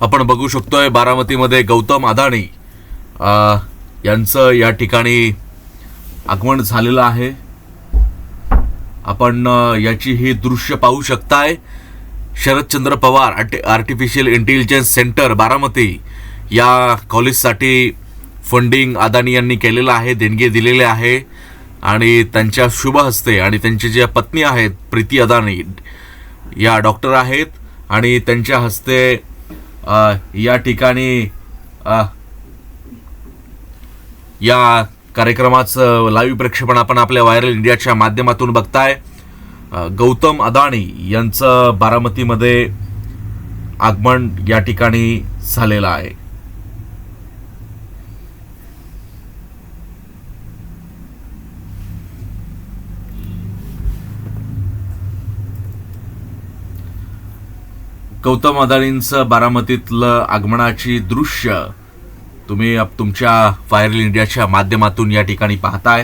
आपण बघू शकतोय बारामतीमध्ये गौतम अदानी यांचं या ठिकाणी आगमन झालेलं आहे। आपण याची ही दृश्य पाहू शकताय। Sharadchandra Pawar artificial intelligence centre Baramati या कॉलेजसाठी फंडिंग अदानी यांनी केलेलं आहे, देणगी दिलेले आहे आणि त्यांच्या शुभ हस्ते आणि त्यांची ज्या पत्नी आहेत प्रीती अदानी या डॉक्टर आहेत आणि त्यांच्या हस्ते या ठिकाणी या कार्यक्रमाचं लाईव्ह प्रक्षेपण आपण आपल्या व्हायरल इंडियाच्या माध्यमातून बघताय। गौतम अदानी यांचं बारामतीमध्ये आगमन या ठिकाणी झालेलं आहे। गौतम अदानींचं बारामतीतलं आगमनाची दृश्य तुम्ही तुमच्या व्हायरल इंडियाच्या माध्यमातून या ठिकाणी पाहताय।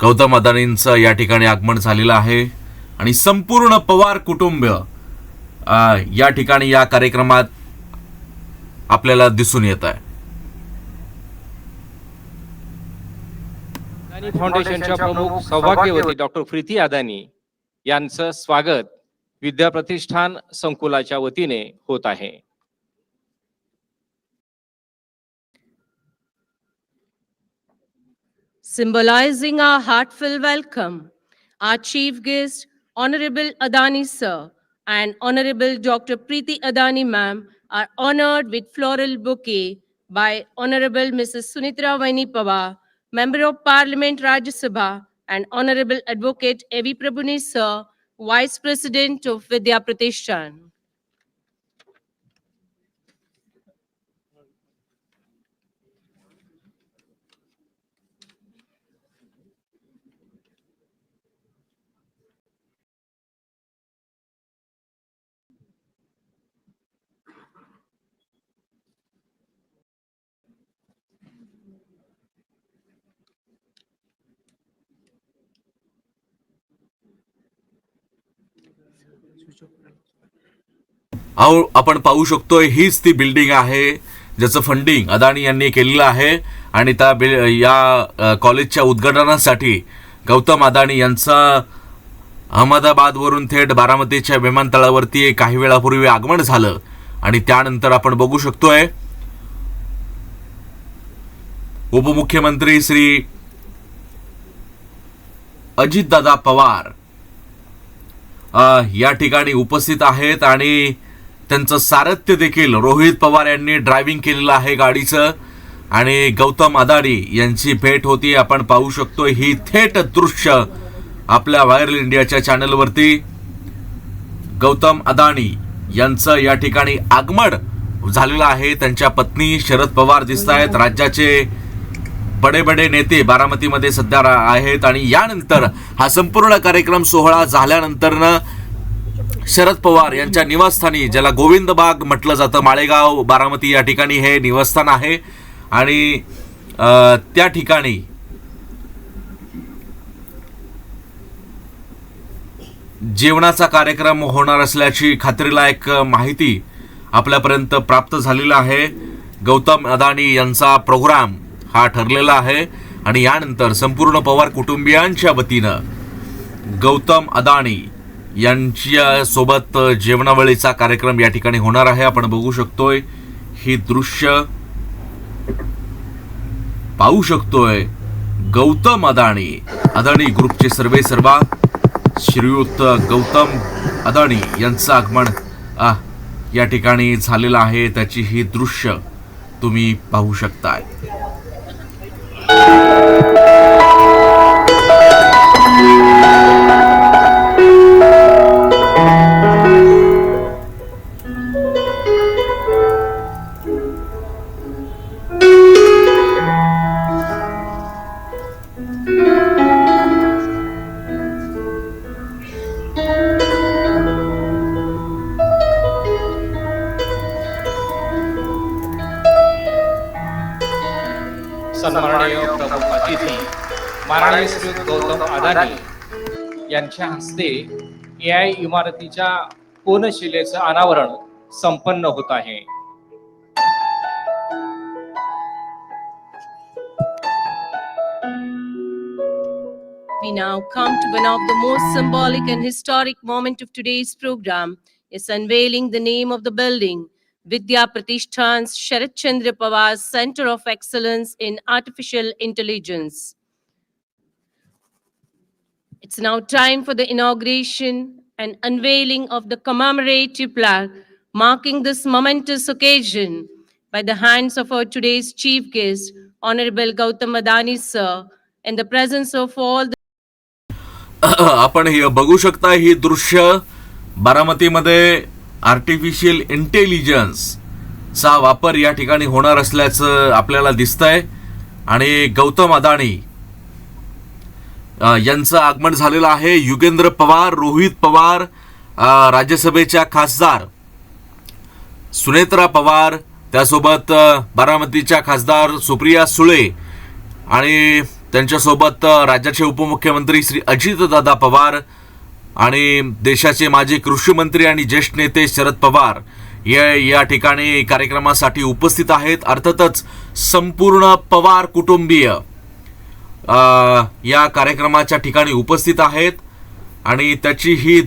गौतम अदानींचं या ठिकाणी आगमन झालेलं आहे आणि संपूर्ण पवार कुटुंब या ठिकाणी या कार्यक्रमात आपल्याला दिसून येत आहे। अदानी फाउंडेशनच्या प्रमुख सौभाग्यवती डॉक्टर प्रीती अदानी यांचं स्वागत विद्याप्रतिष्ठान संकुलाच्या वतीने होत आहे। Symbolizing our heartfelt welcome, our chief guest, Honorable Adani Sir and Honorable Dr. Preeti Adani Ma'am are honored with floral bouquet by Honorable Mrs. Sunitra Vaini Pawar, Member of Parliament Rajya Sabha, and Honorable Advocate A.V. Prabhuni Sir, Vice President of Vidya Pratishthan. आपण पाहू शकतोय हीच ती building आहे ज्याचं funding Adani यांनी केलेलं आहे आणि त्या या कॉलेजच्या उद्घाटनासाठी गौतम अदानी यांचं अहमदाबादवरून थेट बारामतीच्या विमानतळावरती काही वेळापूर्वी आगमन झालं आणि त्यानंतर आपण बघू शकतोय उपमुख्यमंत्री श्री अजितदादा पवार या ठिकाणी उपस्थित आहेत आणि त्यांचं सारथ्य देखील रोहित पवार यांनी ड्रायव्हिंग केलेलं आहे गाडीचं आणि गौतम अदानी यांची भेट होती। आपण पाहू शकतो ही थेट दृश्य आपल्या व्हायरल इंडियाच्या चॅनलवरती। गौतम अदानी यांचं या ठिकाणी आगमन झालेलं आहे। त्यांच्या पत्नी शरद पवार दिसत आहेत, राज्याचे बडे बडे नेते बारामतीमध्ये सध्या आहेत आणि यानंतर हा संपूर्ण कार्यक्रम सोहळा झाल्यानंतर शरद पवार यांच्या निवासस्थानी ज्याला गोविंद बाग म्हटलं जातं, माळेगाव बारामती या ठिकाणी हे निवासस्थान आहे आणि त्या ठिकाणी जेवणाचा कार्यक्रम होणार असल्याची खात्रीलायक माहिती आपल्यापर्यंत प्राप्त झालेला आहे। गौतम अदानी यांचा प्रोग्राम हा ठरलेला आहे आणि यानंतर संपूर्ण पवार कुटुंबियांच्या वतीनं गौतम अदानी यांच्या सोबत जेवणावळीचा कार्यक्रम या ठिकाणी होणार आहे। आपण बघू शकतोय ही दृश्य पाहू शकतोय गौतम अदानी ग्रुपचे सर्वेसर्वा श्रीयुत गौतम अदानी यांचं आगमन या ठिकाणी झालेलं आहे। त्याची ही दृश्य तुम्ही पाहू शकताय। सन्माननीय प्रमुख अतिथी माननीय श्री गौतम अदानी यांच्या हस्ते AI इमारतीच्या कोनशिलेचं अनावरण संपन्न होत आहे. We now come to one of the most symbolic and historic moment of today's program, is unveiling the name of the building, Vidya Pratishtan's Sharat Chandra Pawar Center of Excellence in Artificial Intelligence. It's now time for the inauguration and unveiling of the commemorative plaque marking this momentous occasion by the hands of our today's chief guest, Honorable Gautam Adani sir, in the presence of all the आपण हे बघू शकता ही दृश्य बारामतीमध्ये artificial intelligence चा वापर या ठिकाणी होणार असल्याचं आपल्याला दिसतंय आणि गौतम अदानी यांचं आगमन झालेलं आहे. युगेंद्र पवार, रोहित पवार, राज्यसभेच्या खासदार सुनेत्रा पवार, त्यासोबत बारामतीच्या खासदार सुप्रिया सुळे आणि त्यांच्यासोबत राज्याचे उपमुख्यमंत्री श्री अजितदादा पवार आणि देशाचे माजी कृषी मंत्री आणि ज्येष्ठ नेते शरद पवार या ठिकाणी कार्यक्रमासाठी उपस्थित आहेत. अर्थातच संपूर्ण पवार कुटुंबीय या कार्यक्रमाच्या ठिकाणी उपस्थित आहेत आणि त्याची ही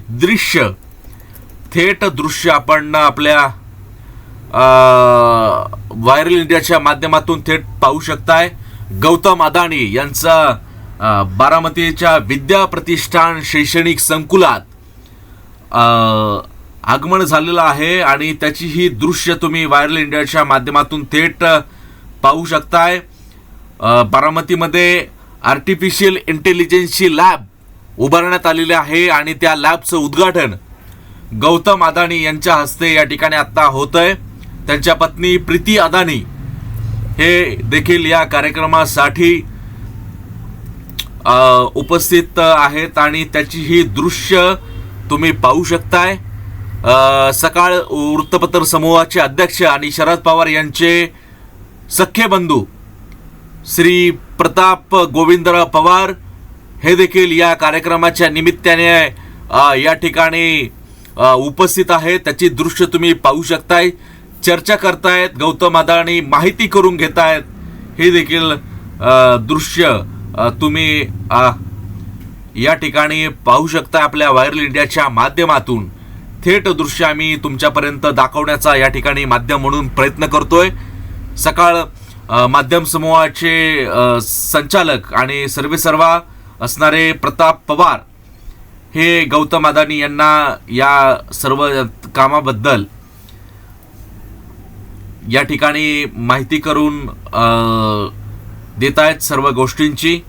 थेट दृश्य आपण आपल्या व्हायरल इंडियाच्या माध्यमातून थेट पाहू शकताय. गौतम अदानी यांचा बारामतीच्या विद्या प्रतिष्ठान शैक्षणिक संकुलात आगमन झालेलं आहे आणि त्याची ही दृश्य तुम्ही व्हायरल इंडियाच्या माध्यमातून थेट पाहू शकताय. बारामतीमध्ये आर्टिफिशियल इंटेलिजन्सची लॅब उभारण्यात आलेली आहे आणि त्या लॅबचं उद्घाटन गौतम अदानी यांच्या हस्ते या ठिकाणी आता होतंय. त्यांच्या पत्नी प्रीती अदानी हे देखील या कार्यक्रमासाठी उपस्थित आहेत आणि त्याची ही दृश्य तुम्ही पाहू शकताय. सकाळ वृत्तपत्र समूहाचे अध्यक्ष आणि शरद पवार यांचे सख्खे बंधू श्री प्रताप गोविंदराव पवार हे देखील या कार्यक्रमाच्या निमित्ताने या ठिकाणी उपस्थित आहेत. त्याची दृश्य तुम्ही पाहू शकताय. चर्चा करतायत, गौतम अदानी माहिती करून घेतायत. हे देखील दृश्य तुम्ही या ठिकाणी पाहू शकता. आपल्या व्हायरल इंडियाच्या माध्यमातून थेट दृश्य आम्ही तुमच्यापर्यंत दाखवण्याचा या ठिकाणी माध्यम म्हणून प्रयत्न करतोय. सकाळ माध्यम समूहाचे संचालक आणि सर्वेसर्वा असणारे प्रताप पवार हे गौतम अदानी यांना या सर्व कामाबद्दल या ठिकाणी माहिती करून देत आहेत सर्व गोष्टींची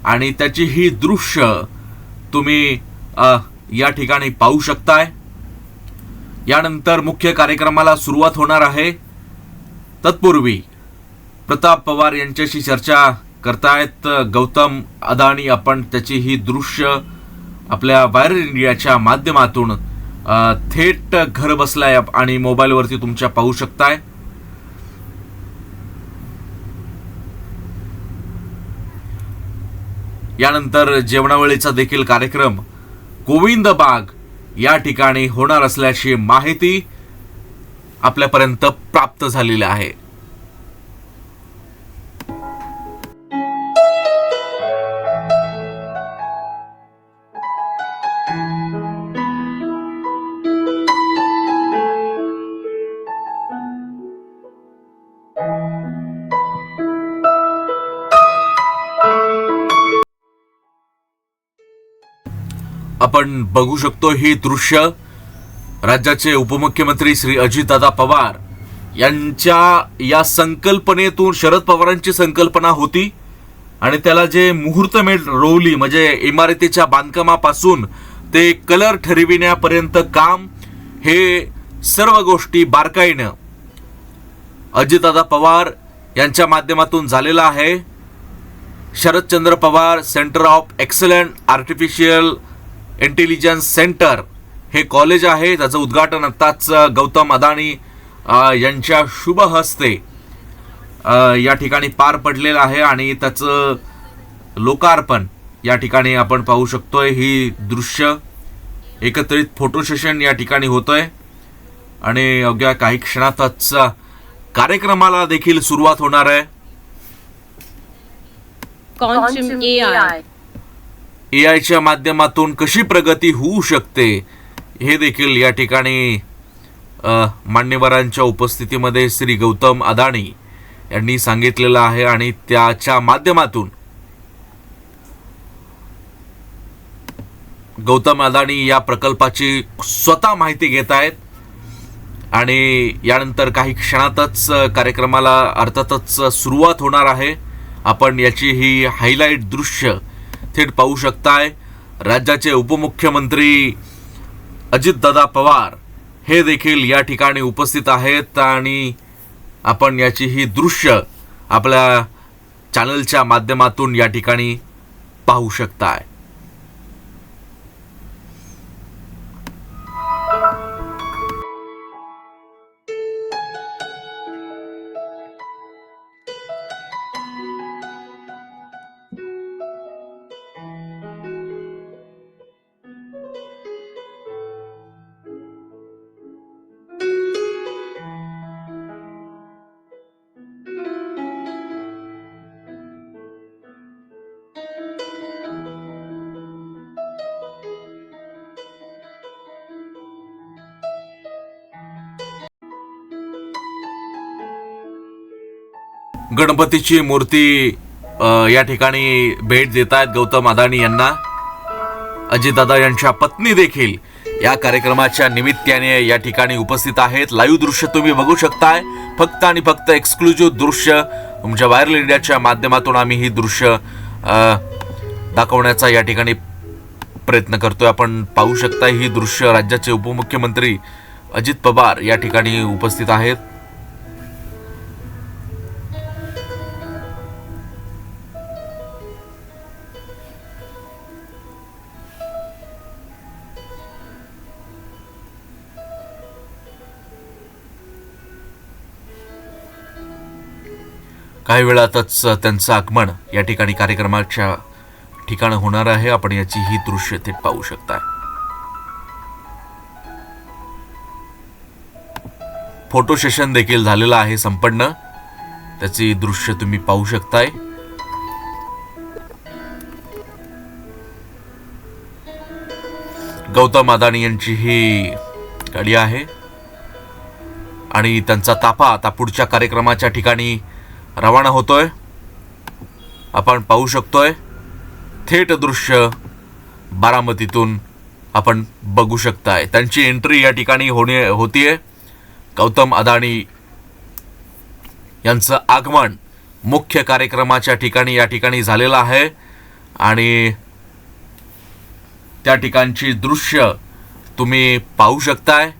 आणि त्याची ही दृश्य तुम्ही या ठिकाणी पाहू शकताय. यानंतर मुख्य कार्यक्रमाला सुरुवात होणार आहे. तत्पूर्वी प्रताप पवार यांच्याशी चर्चा करतायत गौतम अदानी. आपण त्याची ही दृश्य आपल्या व्हायरल इंडियाच्या माध्यमातून थेट घर बसलाय आणि मोबाईलवरती तुमच्या पाहू शकताय. यानंतर जेवणावेळीचा देखील कार्यक्रम गोविंद बाग या ठिकाणी होणार असल्याची माहिती आपल्यापर्यंत प्राप्त झालेली आहे. आपण बघू शकतो ही दृश्य राज्याचे उपमुख्यमंत्री श्री अजितदादा पवार यांच्या या संकल्पनेतून शरद पवारांची संकल्पना होती आणि त्याला जे मुहूर्तमेढ रोवली म्हणजे इमारतीच्या बांधकामापासून ते कलर ठरविण्यापर्यंत काम हे सर्व गोष्टी बारकाईनं अजितदादा पवार यांच्या माध्यमातून झालेला आहे. Sharadchandra Pawar centre of excellent artificial intelligence centre हे कॉलेज आहे. त्याचं उद्घाटन आताच गौतम अदानी यांच्या शुभ हस्ते या ठिकाणी पार पडलेलं आहे आणि त्याचं लोकार्पण या ठिकाणी आपण पाहू शकतोय. ही दृश्य एकत्रित फोटो सेशन या ठिकाणी होतंय आणि अवघ्या काही क्षणातच कार्यक्रमाला देखील सुरुवात होणार आहे. Quantum AI. एआयच्या माध्यमातून कशी प्रगती होऊ शकते हे देखील या ठिकाणी मान्यवरांच्या उपस्थितीमध्ये श्री गौतम अदानी यांनी सांगितलेलं आहे आणि त्याच्या माध्यमातून गौतम अदानी या प्रकल्पाची स्वतः माहिती घेत आहेत आणि यानंतर काही क्षणातच कार्यक्रमाला अर्थातच सुरुवात होणार आहे. आपण याची ही हायलाइट दृश्य थेट पाहू शकताय. राज्याचे उपमुख्यमंत्री अजितदादा पवार हे देखील या ठिकाणी उपस्थित आहेत आणि आपण याची ही दृश्य आपल्या चॅनलच्या माध्यमातून या ठिकाणी पाहू शकताय. गणपतीची मूर्ती या ठिकाणी भेट देत आहेत गौतम अदानी यांना. अजितदादा यांच्या पत्नी देखील या कार्यक्रमाच्या निमित्ताने या ठिकाणी उपस्थित आहेत. लाईव्ह दृश्य तुम्ही बघू शकताय. फक्त आणि फक्त एक्सक्लुझिव्ह दृश्य तुमच्या व्हायरल इंडियाच्या माध्यमातून आम्ही ही दृश्य दाखवण्याचा या ठिकाणी प्रयत्न करतोय. आपण पाहू शकता ही दृश्य. राज्याचे उपमुख्यमंत्री अजित पवार या ठिकाणी उपस्थित आहेत. काही वेळातच त्यांचं आगमन या ठिकाणी कार्यक्रमाच्या ठिकाणी होणार आहे. आपण याची ही दृश्य थेट पाहू शकताय. फोटो सेशन देखील झालेलं आहे संपन्न. त्याची दृश्य तुम्ही पाहू शकताय. गौतम अदानी यांची ही गाडी आहे आणि त्यांचा ताफा आता पुढच्या कार्यक्रमाच्या ठिकाणी रवाना होतोय. आपण पाहू शकतोय थेट दृश्य बारामतीतून आपण बघू शकताय. त्यांची एंट्री या ठिकाणी होतीये. गौतम अदानी यांचं आगमन मुख्य कार्यक्रमाच्या ठिकाणी या ठिकाणी झालेलं आहे आणि त्या ठिकाणची दृश्य तुम्ही पाहू शकताय.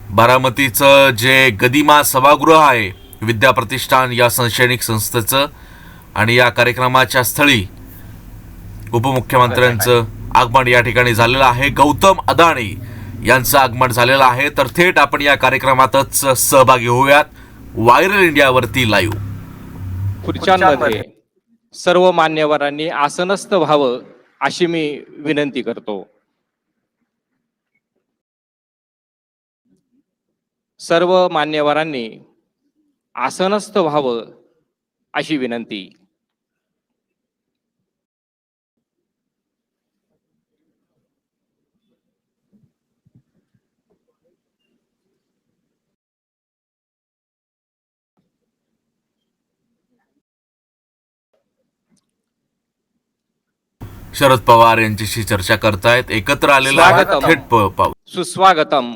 बारामतीचं जे गदिमा सभागृह आहे विद्या प्रतिष्ठान या शैक्षणिक संस्थेचं आणि या कार्यक्रमाच्या स्थळी उपमुख्यमंत्र्यांचं आगमन या ठिकाणी झालेलं आहे. गौतम अदानी यांचं आगमन झालेलं आहे. तर थेट आपण या कार्यक्रमातच सहभागी होऊयात व्हायरल इंडियावरती लाईव्ह. खुर्च्यांमध्ये सर्व मान्यवरांनी आसनस्थ व्हावं अशी मी विनंती करतो. सर्व मान्यवरांनी आसनस्थ व्हावं अशी विनंती. शरद पवार यांच्याशी चर्चा करतायत. एकत्र आलेला स्वागतम. थेट पाहू. सुस्वागतम